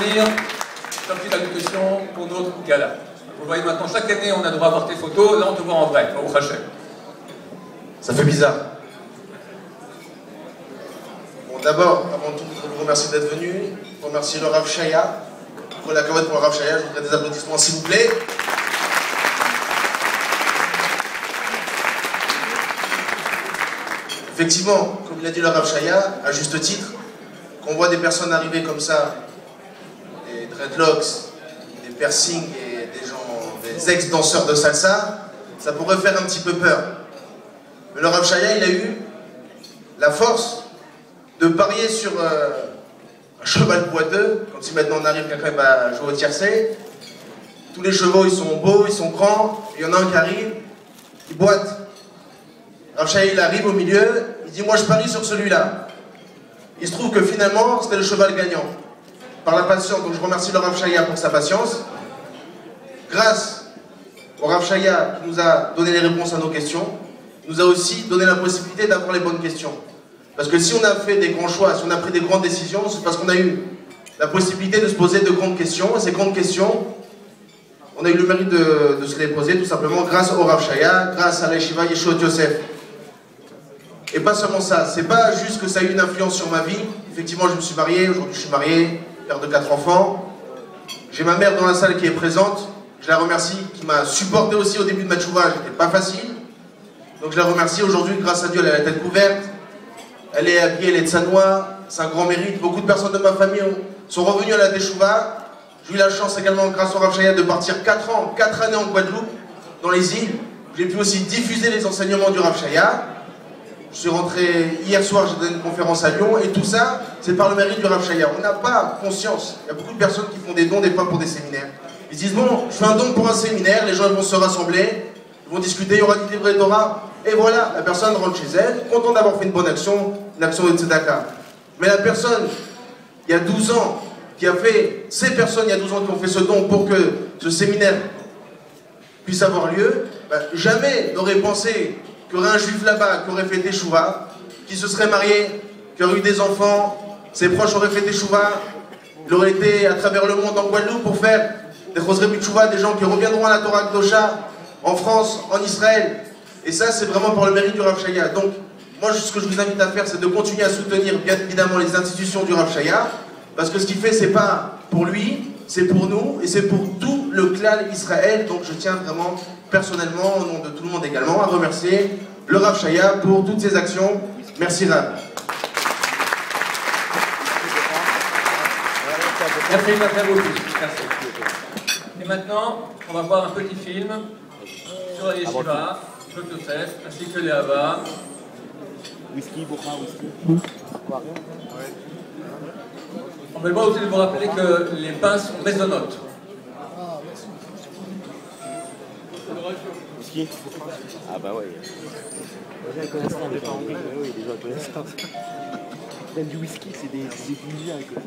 venir, comme petite allocution pour notre gala. Vous voyez maintenant, chaque année, on a droit à voir tes photos. Là, on te voit en vrai, au Hachem. Ça fait bizarre. Bon, d'abord, avant tout, je vous remercie d'être venu. Je remercie le Rav Shaya. Pour la cavette pour le Rav Shaya, je voudrais des applaudissements, s'il vous plaît. Effectivement, comme l'a dit le Rav Shaya, à juste titre, qu'on voit des personnes arriver comme ça, des dreadlocks, des piercings et des ex-danseurs de salsa, ça pourrait faire un petit peu peur. Mais le Rav Shaya, il a eu la force de parier sur un cheval boiteux. Quand maintenant on arrive, quelqu'un va jouer au tiercé. Tous les chevaux, ils sont beaux, ils sont grands. Il y en a un qui arrive, il boite. Rav Shaya, il arrive au milieu, il dit « Moi, je parie sur celui-là ». Il se trouve que finalement, c'était le cheval gagnant. Par la patience, donc je remercie le Rav Shaya pour sa patience. Grâce au Rav Shaya qui nous a donné les réponses à nos questions, il nous a aussi donné la possibilité d'avoir les bonnes questions. Parce que si on a fait des grands choix, si on a pris des grandes décisions, c'est parce qu'on a eu la possibilité de se poser de grandes questions. Et ces grandes questions, on a eu le mérite de se les poser tout simplement grâce au Rav Shaya, grâce à l'Yeshiva Yeshua Yosef. Et pas seulement ça, c'est pas juste que ça a eu une influence sur ma vie. Effectivement, je me suis marié, aujourd'hui je suis marié, père de 4 enfants. J'ai ma mère dans la salle qui est présente, je la remercie, qui m'a supporté aussi au début de ma tchouva, c'était pas facile. Donc je la remercie, aujourd'hui, grâce à Dieu, elle a la tête couverte, elle est habillée, elle est de Sanois, c'est un grand mérite. Beaucoup de personnes de ma famille sont revenues à la Teshuvah. J'ai eu la chance également, grâce au Rav Shaya, de partir 4 années en Guadeloupe, dans les îles. J'ai pu aussi diffuser les enseignements du Rav Shaya. Je suis rentré hier soir, j'ai donné une conférence à Lyon, et tout ça, c'est par le mérite du Rav Shaya. On n'a pas conscience. Il y a beaucoup de personnes qui font des dons, des fois pour des séminaires. Ils disent, bon, je fais un don pour un séminaire, les gens vont se rassembler, ils vont discuter, il y aura du livret de Torah, et voilà, la personne rentre chez elle, contente d'avoir fait une bonne action, une action de tzedaka. Mais la personne, il y a 12 ans, qui a fait, ces personnes, il y a 12 ans, qui ont fait ce don pour que ce séminaire puisse avoir lieu, ben, jamais n'aurait pensé qu'il y aurait un juif là-bas qui aurait fait Teshuvah, qui se serait marié, qui aurait eu des enfants, ses proches auraient fait Teshuvah, il aurait été à travers le monde en Guadeloupe pour faire des Chosrei B'Teshuvah, des gens qui reviendront à la Torah Kdosha, en France, en Israël. Et ça, c'est vraiment pour le mérite du Rav Shaya. Donc, moi, ce que je vous invite à faire, c'est de continuer à soutenir, bien évidemment, les institutions du Rav Shaya, parce que ce qu'il fait, c'est pas pour lui, c'est pour nous, et c'est pour tout le clan Israël. Donc, je tiens vraiment, personnellement, au nom de tout le monde également, à remercier le Rav Shaya pour toutes ses actions. Merci, Rav. Merci, merci. Et maintenant, on va voir un petit film sur la Yeshiva, Yeshua Yosef, ainsi que les Hava. Whisky, Bourrin, whisky. On va aussi vous rappeler que les pains sont maisonnotes. Whisky. Ah bah ouais. Les gens connaissent pas, on n'est pas anglais. Oui, les gens connaissent pas. Même du whisky, c'est des bouillies à côté.